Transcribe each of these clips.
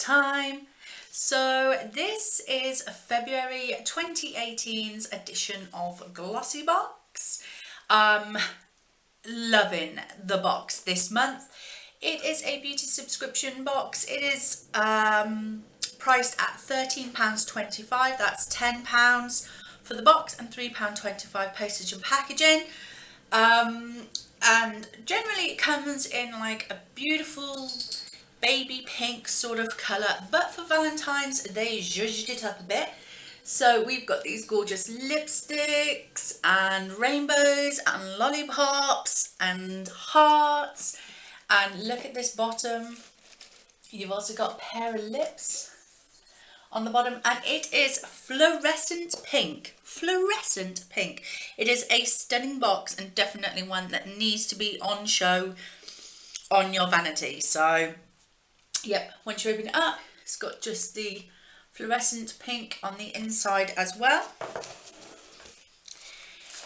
time. So this is February 2018's edition of Glossybox. Loving the box this month. It is a beauty subscription box. It is priced at £13.25. That's £10 for the box and £3.25 postage and packaging. And generally it comes in like a beautiful baby pink sort of colour, but for Valentine's they zhuzhed it up a bit. So we've got these gorgeous lipsticks and rainbows and lollipops and hearts, and look at this bottom. You've also got a pair of lips on the bottom, and it is fluorescent pink. Fluorescent pink. It is a stunning box and definitely one that needs to be on show on your vanity. So yep, once you open it up, it's got just the fluorescent pink on the inside as well.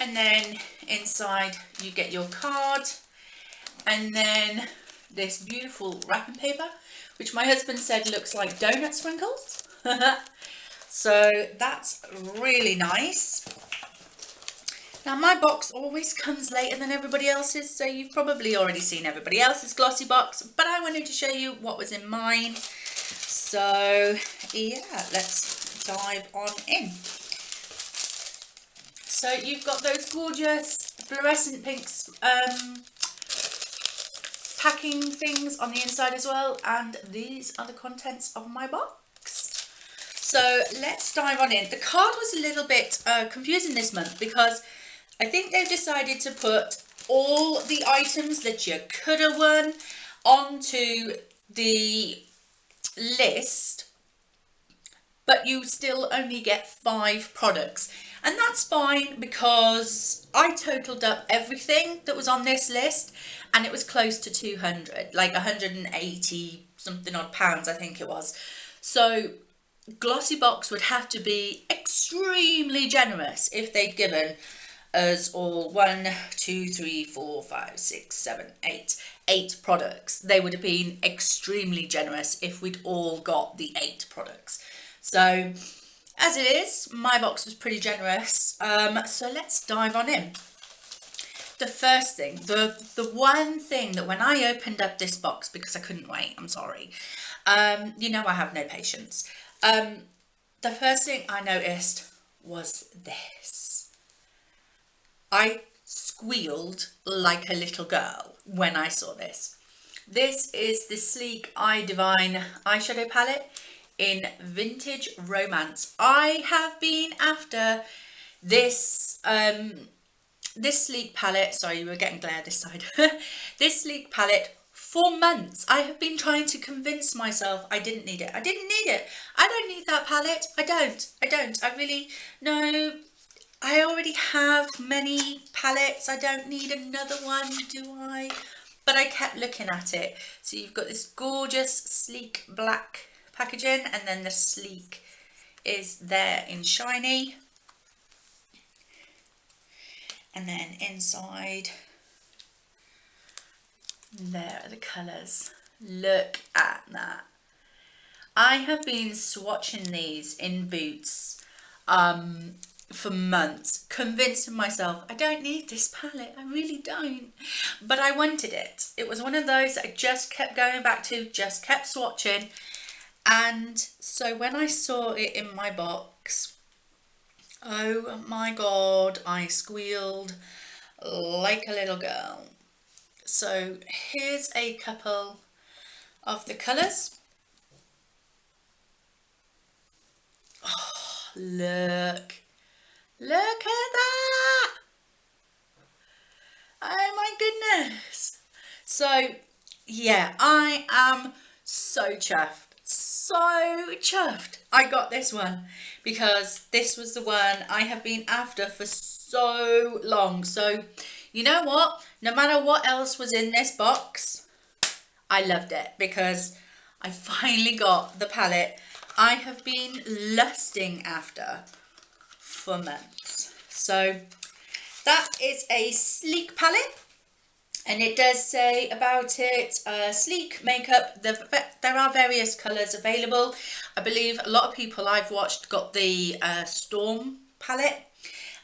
And then inside you get your card, and then this beautiful wrapping paper, which my husband said looks like donut sprinkles. So that's really nice. Now my box always comes later than everybody else's, so you've probably already seen everybody else's glossy box, but I wanted to show you what was in mine. So yeah, let's dive on in. So you've got those gorgeous fluorescent pinks packing things on the inside as well, and these are the contents of my box. So let's dive on in. The card was a little bit confusing this month because I think they've decided to put all the items that you could have won onto the list, but you still only get 5 products. And that's fine because I totaled up everything that was on this list and it was close to 200, like 180 something odd pounds, I think it was. So Glossybox would have to be extremely generous if they'd given us all 1, 2, 3, 4, 5, 6, 7, 8 products. They would have been extremely generous if we'd all got the 8 products. So as it is, my box was pretty generous. So let's dive on in. The first thing, the one thing that when I opened up this box, because I couldn't wait, I'm sorry, you know I have no patience. The first thing I noticed was this. I squealed like a little girl when I saw this. This is the Sleek Eye Divine eyeshadow palette in Vintage Romance. I have been after this this sleek palette, sorry, we're getting glare this side, this sleek palette for months. I have been trying to convince myself I didn't need it. I didn't need it. I don't need that palette. I don't. I really, no, I already have many palettes. I don't need another one, do I? But I kept looking at it. So you've got this gorgeous sleek black packaging, and then the sleek is there in shiny. And then inside, there are the colours. Look at that. I have been swatching these in Boots for months, convincing myself I don't need this palette, I really don't, but I wanted it. It was one of those that I just kept going back to, just kept swatching. And so when I saw it in my box, oh my god, I squealed like a little girl. So here's a couple of the colours. Oh, look at that. Oh my goodness. So yeah, I am so chuffed. So chuffed I got this one because this was the one I have been after for so long. So you know what, no matter what else was in this box, I loved it because I finally got the palette I have been lusting after for months. So that is a sleek palette, And it does say about it, sleek makeup. There are various colours available. I believe a lot of people I've watched got the Storm palette.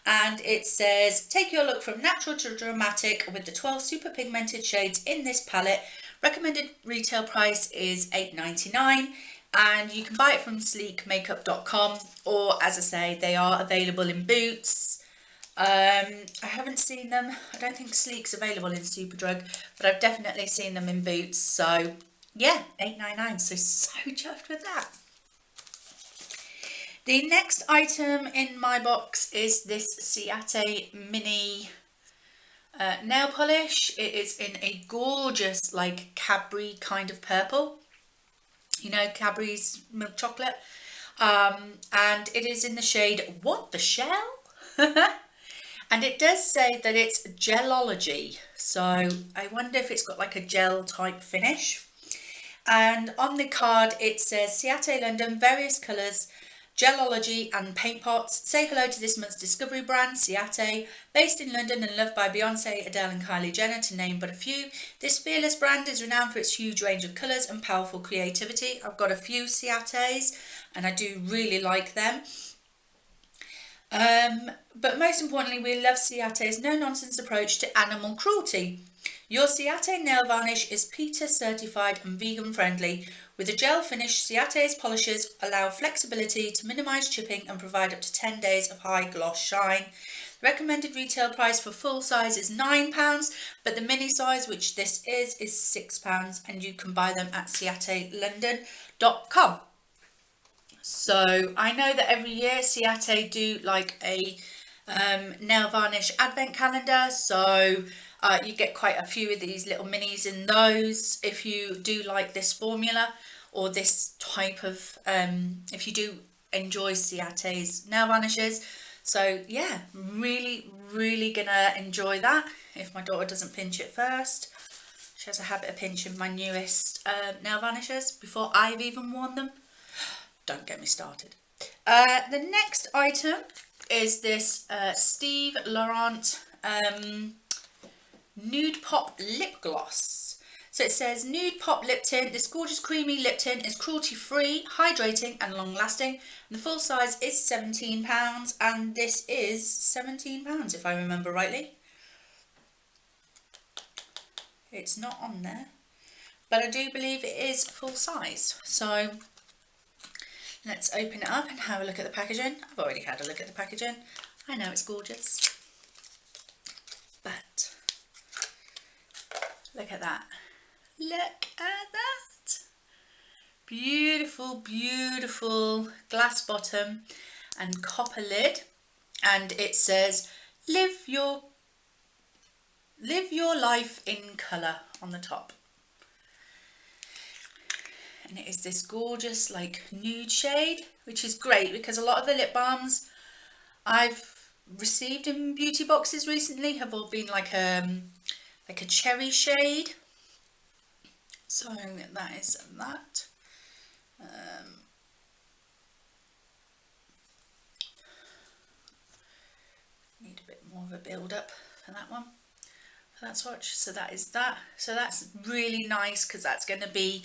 And it says, take your look from natural to dramatic with the 12 super pigmented shades in this palette. Recommended retail price is $8.99. And you can buy it from sleekmakeup.com, or as I say, they are available in Boots. I haven't seen them. I don't think Sleek's available in Superdrug, but I've definitely seen them in Boots. So yeah, $8.99. So chuffed with that. The next item in my box is this Ciate Mini nail polish. It is in a gorgeous like Cadbury kind of purple. You know, Cadbury's milk chocolate. And it is in the shade What the Shell? And it does say that it's gelology, so I wonder if it's got like a gel type finish. And on the card it says Ciate London, various colours, gelology and paint pots. Say hello to this month's discovery brand, Ciate, based in London and loved by Beyonce, Adele and Kylie Jenner, to name but a few. This fearless brand is renowned for its huge range of colours and powerful creativity. I've got a few Ciates and I do really like them. But most importantly, we love Ciate's no-nonsense approach to animal cruelty. Your Ciate nail varnish is PETA certified and vegan friendly. With a gel finish, Ciate's polishes allow flexibility to minimise chipping and provide up to 10 days of high gloss shine. The recommended retail price for full size is £9, but the mini size, which this is £6, and you can buy them at ciatelondon.com. So I know that every year Ciate do like a nail varnish advent calendar, so you get quite a few of these little minis in those if you do like this formula or this type of, if you do enjoy Ciate's nail varnishes. So yeah, really gonna enjoy that if my daughter doesn't pinch it first. She has a habit of pinching my newest nail varnishes before I've even worn them. Don't get me started. The next item is this Steve Laurent Nude Pop Lip Gloss. So it says Nude Pop Lip Tint. This gorgeous creamy lip tint is cruelty free, hydrating and long lasting. And the full size is £17 and this is £17 if I remember rightly. It's not on there, but I do believe it is full size. So let's open it up and have a look at the packaging. I've already had a look at the packaging. I know it's gorgeous. But look at that. Look at that. Beautiful, beautiful glass bottom and copper lid. And it says, live your life in colour on the top. And it is this gorgeous like nude shade, which is great because a lot of the lip balms I've received in beauty boxes recently have all been like a cherry shade. So that is that. Need a bit more of a build up for that one. That swatch. So that is that. So that's really nice because that's going to be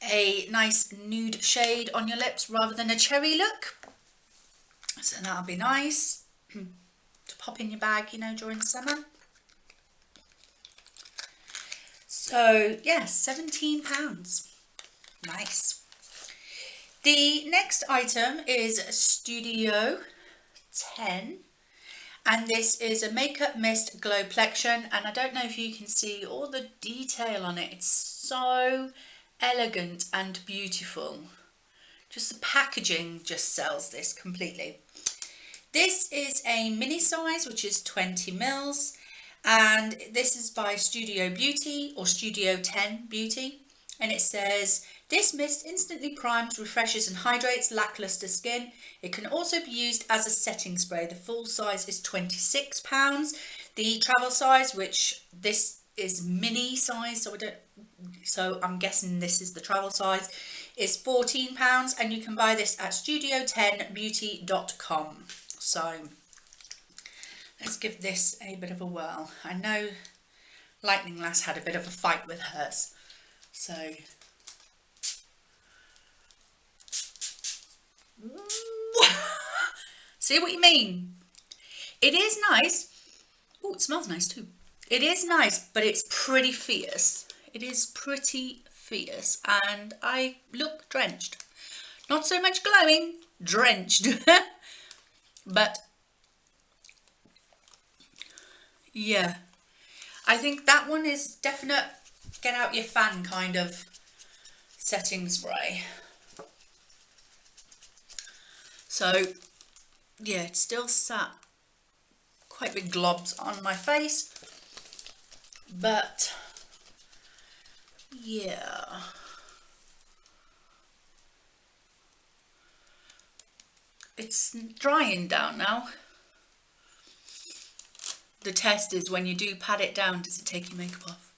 a nice nude shade on your lips rather than a cherry look. So that'll be nice to pop in your bag, you know, during summer. So yeah, £17. Nice. The next item is Studio 10. And this is a Makeup Mist Glow Plexion, and I don't know if you can see all the detail on it. It's so elegant and beautiful. Just the packaging just sells this completely. This is a mini size, which is 20 mils, and this is by Studio Beauty or Studio 10 Beauty, and it says, this mist instantly primes, refreshes and hydrates lackluster skin. It can also be used as a setting spray. The full size is £26. The travel size, which this is mini size, so I'm guessing this is the travel size, is £14, and you can buy this at studio10beauty.com. So let's give this a bit of a whirl. I know Lightning Lass had a bit of a fight with hers. So, see what you mean? It is nice. Oh, it smells nice too. It is nice, but it's pretty fierce. It is pretty fierce, and I look drenched. Not so much glowing, drenched. But yeah, I think that one is definite get out your fan kind of setting spray. So yeah, it still sat quite big globs on my face, but yeah, it's drying down now. The test is when you do pat it down, does it take your makeup off?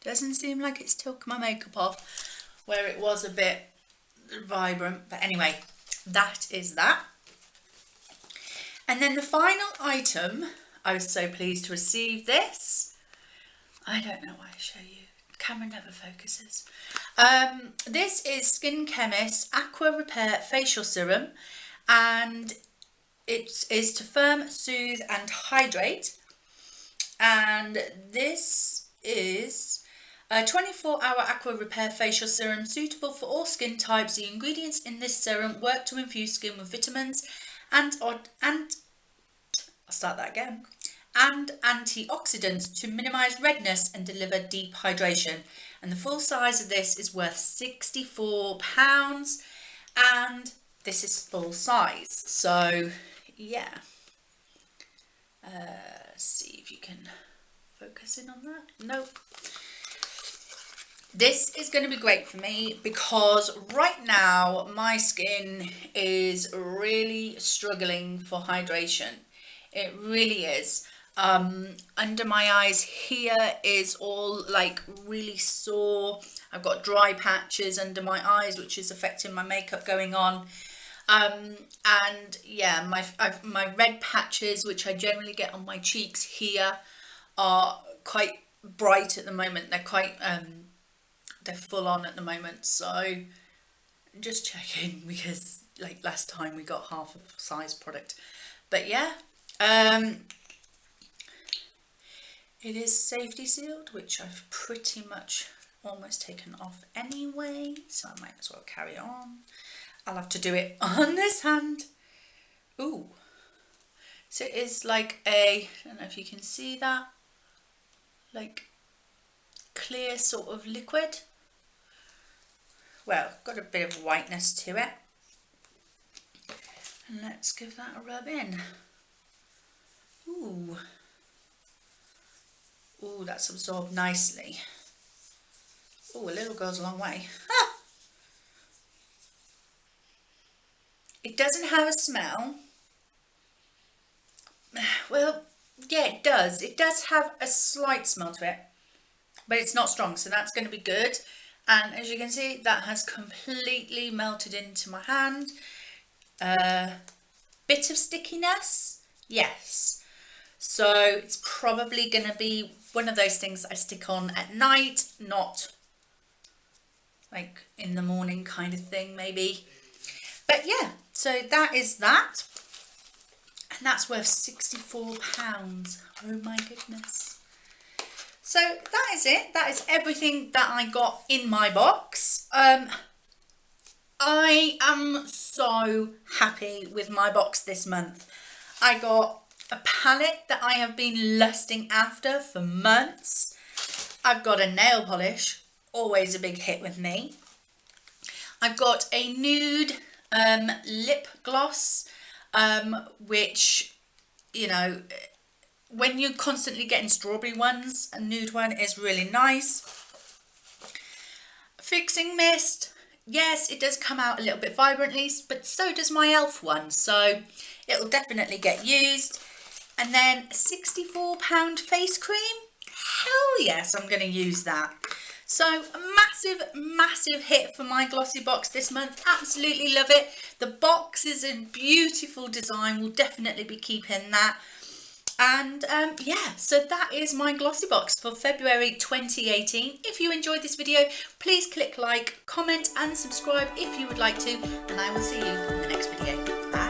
Doesn't seem like it's took my makeup off where it was a bit vibrant, but anyway, that is that. And then the final item, I was so pleased to receive this. I don't know why I show you. The camera never focuses. This is Chemist Aqua Repair Facial Serum, and it is to firm, soothe and hydrate. And this is a 24-hour Aqua Repair Facial Serum suitable for all skin types. The ingredients in this serum work to infuse skin with vitamins and antioxidants to minimize redness and deliver deep hydration. And the full size of this is worth £64, and this is full size. So yeah, see if you can focus in on that. Nope. This is going to be great for me because right now my skin is really struggling for hydration. It really is. Under my eyes here is all like really sore. I've got dry patches under my eyes, which is affecting my makeup going on. And yeah, my red patches, which I generally get on my cheeks here, are quite bright at the moment. They're quite they're full on at the moment, so just checking because like last time we got half a size product. But yeah, it is safety sealed, which I've pretty much almost taken off anyway, so I might as well carry on. I'll have to do it on this hand. Ooh, so it is like a, I don't know if you can see that, like clear sort of liquid. Well, got a bit of whiteness to it. And let's give that a rub in. Ooh. Ooh, that's absorbed nicely. Ooh, a little goes a long way. Ah! It doesn't have a smell. Well, yeah, it does. It does have a slight smell to it, but it's not strong, so that's going to be good. And as you can see, that has completely melted into my hand. Bit of stickiness, yes. So it's probably going to be one of those things I stick on at night, not like in the morning kind of thing maybe. But yeah, so that is that. And that's worth £64. Oh my goodness. So that is it. That is everything that I got in my box. I am so happy with my box this month. I got a palette that I have been lusting after for months. I've got a nail polish, always a big hit with me. I've got a nude lip gloss, which, you know, when you're constantly getting strawberry ones, a nude one is really nice. Fixing mist, yes, it does come out a little bit vibrantly, but so does my e.l.f. one, so it'll definitely get used. And then £64 face cream, hell yes, I'm going to use that. So a massive, massive hit for my Glossybox this month. Absolutely love it. The box is a beautiful design. We'll definitely be keeping that. And yeah, so that is my glossy box for February 2018. If you enjoyed this video, please click like, comment and subscribe if you would like to, and I will see you in the next video. Bye.